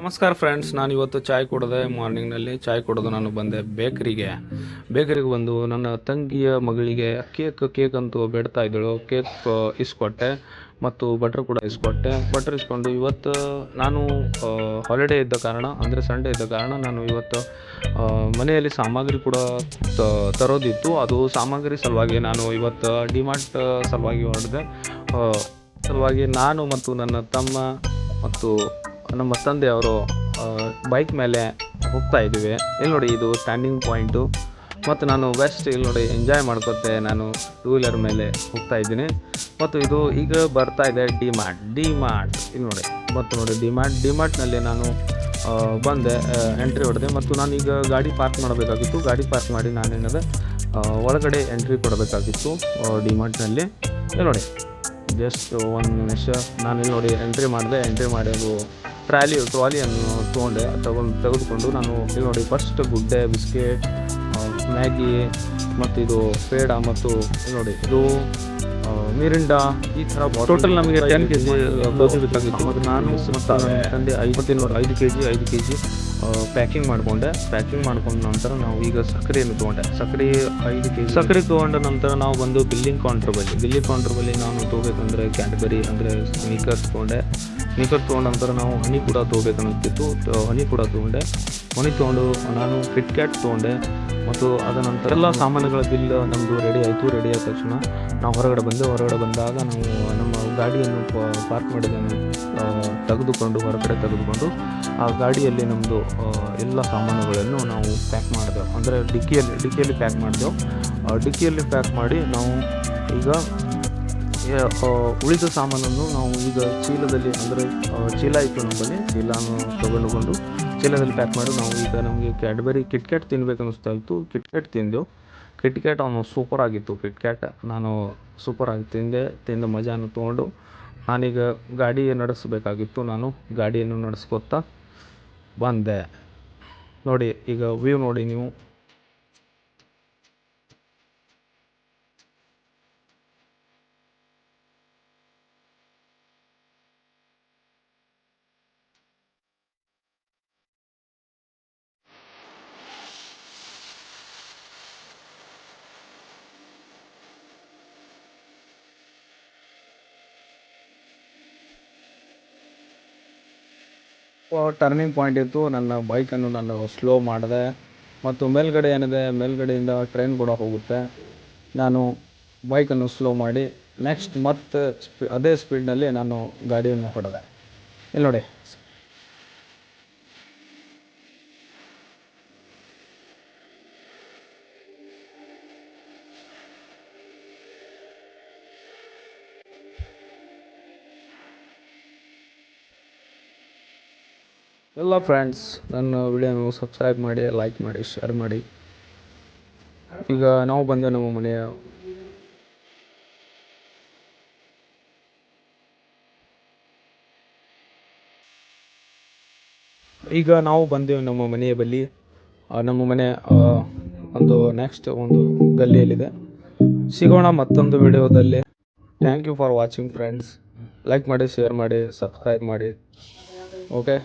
ನಮಸ್ಕಾರ ಫ್ರೆಂಡ್ಸ್, ನಾನು ಇವತ್ತು ಚಾಯ್ ಕುಡಿದೆ. ಮಾರ್ನಿಂಗ್ನಲ್ಲಿ ಚಾಯ್ ಕುಡಿದು ನಾನು ಬಂದೆ ಬೇಕರಿಗೆ ಬಂದು ನನ್ನ ತಂಗಿಯ ಮಗಳಿಗೆ ಕೇಕ್ ಅಂತೂ ಬೇಡ್ತಾ ಇದ್ದಳು. ಕೇಕ್ ಇಸ್ಕೊಟ್ಟೆ ಮತ್ತು ಬಟ್ರ್ ಕೂಡ ಇಸ್ಕೊಟ್ಟೆ. ಬಟ್ರ್ ಇಸ್ಕೊಂಡು ಇವತ್ತು ನಾನು ಹಾಲಿಡೇ ಇದ್ದ ಕಾರಣ, ಅಂದರೆ ಸಂಡೇ ಇದ್ದ ಕಾರಣ, ನಾನು ಇವತ್ತು ಮನೆಯಲ್ಲಿ ಸಾಮಗ್ರಿ ಕೂಡ ತರೋದಿತ್ತು. ಅದು ಸಾಮಗ್ರಿ ಸಲುವಾಗಿ ನಾನು ಇವತ್ತು ಡಿಮಾರ್ಟ್ ಸಲುವಾಗಿ ಹೊರಡಿದೆ. ಸಲುವಾಗಿ ನಾನು ಮತ್ತು ನನ್ನ ತಮ್ಮ ಮತ್ತು ನಮ್ಮ ತಂದೆಯವರು ಬೈಕ್ ಮೇಲೆ ಹೋಗ್ತಾ ಇದ್ದೀವಿ. ಇಲ್ಲಿ ನೋಡಿ, ಇದು ಸ್ಟ್ಯಾಂಡಿಂಗ್ ಪಾಯಿಂಟು ಮತ್ತು ನಾನು ಇಲ್ಲಿ ನೋಡಿ ಎಂಜಾಯ್ ಮಾಡ್ಕೊತೆ ನಾನು ಟೂ ವೀಲರ್ ಮೇಲೆ ಹೋಗ್ತಾ ಇದ್ದೀನಿ. ಮತ್ತು ಇದು ಈಗ ಬರ್ತಾ ಇದೆ ಡಿಮಾರ್ಟ್. ಇಲ್ಲಿ ನೋಡಿ ಮತ್ತು ನೋಡಿ ಡಿಮಾರ್ಟ್ನಲ್ಲಿ ನಾನು ಬಂದೆ, ಎಂಟ್ರಿ ಹೊಡೆದೆ ಮತ್ತು ನಾನೀಗ ಗಾಡಿ ಪಾರ್ಕ್ ಮಾಡಬೇಕಾಗಿತ್ತು. ಗಾಡಿ ಪಾರ್ಕ್ ಮಾಡಿ ನಾನೇನದೆ ಒಳಗಡೆ ಎಂಟ್ರಿ ಕೊಡಬೇಕಾಗಿತ್ತು ಡಿಮಾರ್ಟ್ನಲ್ಲಿ. ಇಲ್ಲಿ ನೋಡಿ, ಜಸ್ಟ್ ಒಂದು ನಿಮಿಷ ನಾನು ಇಲ್ಲಿ ನೋಡಿ ಎಂಟ್ರಿ ಮಾಡಿ ಅದು ಟ್ರಾಲಿಯನ್ನು ತೆಗೆದುಕೊಂಡು ನಾನು ಇಲ್ಲಿ ನೋಡಿ ಫಸ್ಟ್ ಗುಡ್ಡೆ, ಬಿಸ್ಕೆಟ್, ಮ್ಯಾಗಿ ಮತ್ತು ಇದು ಪೇಡ ಮತ್ತು ನೋಡಿ ಇದು ಮಿರಿಂಡಾ, ಈ ಥರ ಟೋಟಲ್ ನಮಗೆ 10 kg ಗೋಧಿ ಬೇಕಾಗಿತ್ತು. ಮತ್ತು ನಾನು ತಂದೆ 5 kg ಪ್ಯಾಕಿಂಗ್ ಮಾಡಿಕೊಂಡೆ. ಮಾಡ್ಕೊಂಡ ನಂತರ ನಾವು ಈಗ ಸಕ್ಕರೆಯನ್ನು ತೊಗೊಂಡೆ. ಸಕ್ಕರೆ ತೊಗೊಂಡ ನಂತರ ನಾವು ಬಂದು ಬಿಲ್ಲಿಂಗ್ ಕೌಂಟರ್ ಬಳಿ ನಾನು ತೊಗೋಬೇಕಂದ್ರೆ ಕ್ಯಾಡ್ಬರಿ ಅಂದರೆ ಸ್ನೀಕರ್ಸ್ ತೊಗೊಂಡೆ ನಂತರ ನಾವು ಹನಿ ಕೂಡ ತೊಗೋಬೇಕನ್ನಿಸ್ತಿತ್ತು. ಹನಿ ಕೂಡ ತೊಗೊಂಡೆ. ಹನಿ ತೊಗೊಂಡು ನಾನು ಕಿಟ್ಕ್ಯಾಟ್ ತೊಗೊಂಡೆ ಮತ್ತು ಅದ ನಂತರ ಎಲ್ಲ ಸಾಮಾನುಗಳ ಬಿಲ್ ನಮ್ಮದು ರೆಡಿ ಆಯಿತು. ರೆಡಿ ಆದ ತಕ್ಷಣ ನಾವು ಹೊರಗಡೆ ಬಂದಾಗ ನಾವು ನಮ್ಮ ಗಾಡಿಯನ್ನು ಪಾರ್ಕ್ ಮಾಡಿದ್ದನ್ನು ಹೊರಗಡೆ ತೆಗೆದುಕೊಂಡು ಆ ಗಾಡಿಯಲ್ಲಿ ನಮ್ಮದು ಎಲ್ಲ ಸಾಮಾನುಗಳನ್ನು ನಾವು ಪ್ಯಾಕ್ ಮಾಡಿದೆವು. ಅಂದರೆ ಡಿಕ್ಕಿಯಲ್ಲಿ ಪ್ಯಾಕ್ ಮಾಡಿದೆವು. ಡಿಕ್ಕಿಯಲ್ಲಿ ಪ್ಯಾಕ್ ಮಾಡಿ ನಾವು ಈಗ ಉಳಿದ ಸಾಮಾನನ್ನು ನಾವು ಈಗ ಚೀಲದಲ್ಲಿ, ಅಂದರೆ ಚೀಲ ಇತ್ತು ನಮ್ಮಲ್ಲಿ, ಚೀಲವನ್ನು ತಗೊಂಡುಕೊಂಡು ಚೀಲದಲ್ಲಿ ಪ್ಯಾಕ್ ಮಾಡಿ ನಾವು ಈಗ ನಮಗೆ ಕ್ಯಾಡ್ಬರಿ ಕಿಟ್ಕ್ಯಾಟ್ ತಿನ್ಬೇಕು ಅನ್ನಿಸ್ತಾ ಇತ್ತು. ಕಿಟ್ಕ್ಯಾಟ್ ತಿಂದೆವು. ಕಿಟ್ಕ್ಯಾಟ್ ಅವನು ಸೂಪರಾಗಿತ್ತು. ನಾನು ಸೂಪರಾಗಿ ತಿಂದ ಮಜಾನು ತೊಗೊಂಡು ನಾನೀಗ ಗಾಡಿ ನಡೆಸಬೇಕಾಗಿತ್ತು. ನಾನು ಗಾಡಿಯನ್ನು ನಡೆಸ್ಕೊತಾ ಬಂದೆ. ನೋಡಿ, ಈಗ ವ್ಯೂ ನೋಡಿ ನೀವು. ಟರ್ನಿಂಗ್ ಪಾಯಿಂಟ್ ಇತ್ತು. ನನ್ನ ಬೈಕನ್ನು ನಾನು ಸ್ಲೋ ಮಾಡಿದೆ ಮತ್ತು ಮೇಲ್ಗಡೆಯಿಂದ ಟ್ರೈನ್ ಕೂಡ ಹೋಗುತ್ತೆ. ನಾನು ಬೈಕನ್ನು ಸ್ಲೋ ಮಾಡಿ ನೆಕ್ಸ್ಟ್ ಮತ್ತೆ ಅದೇ ಸ್ಪೀಡ್ನಲ್ಲಿ ನಾನು ಗಾಡಿಯನ್ನು ಹೊಡೆದೆ. ಇಲ್ಲಿ ನೋಡಿ, ಎಲ್ಲ ಫ್ರೆಂಡ್ಸ್ ನನ್ನ ವಿಡಿಯೋನು ಸಬ್ಸ್ಕ್ರೈಬ್ ಮಾಡಿ, ಲೈಕ್ ಮಾಡಿ, ಶೇರ್ ಮಾಡಿ. ಈಗ ನಾವು ಬಂದೆ ನಮ್ಮ ಮನೆಯ ಬಳಿ. ನಮ್ಮ ಮನೆ ಒಂದು ನೆಕ್ಸ್ಟ್ ಒಂದು ಗಲ್ಲಿಯಲ್ಲಿದೆ. ಸಿಗೋಣ ಮತ್ತೊಂದು ವಿಡಿಯೋದಲ್ಲಿ. Thank you for watching friends. Like ಮಾಡಿ, ಶೇರ್ ಮಾಡಿ, ಸಬ್ಸ್ಕ್ರೈಬ್ ಮಾಡಿ. ಓಕೆ.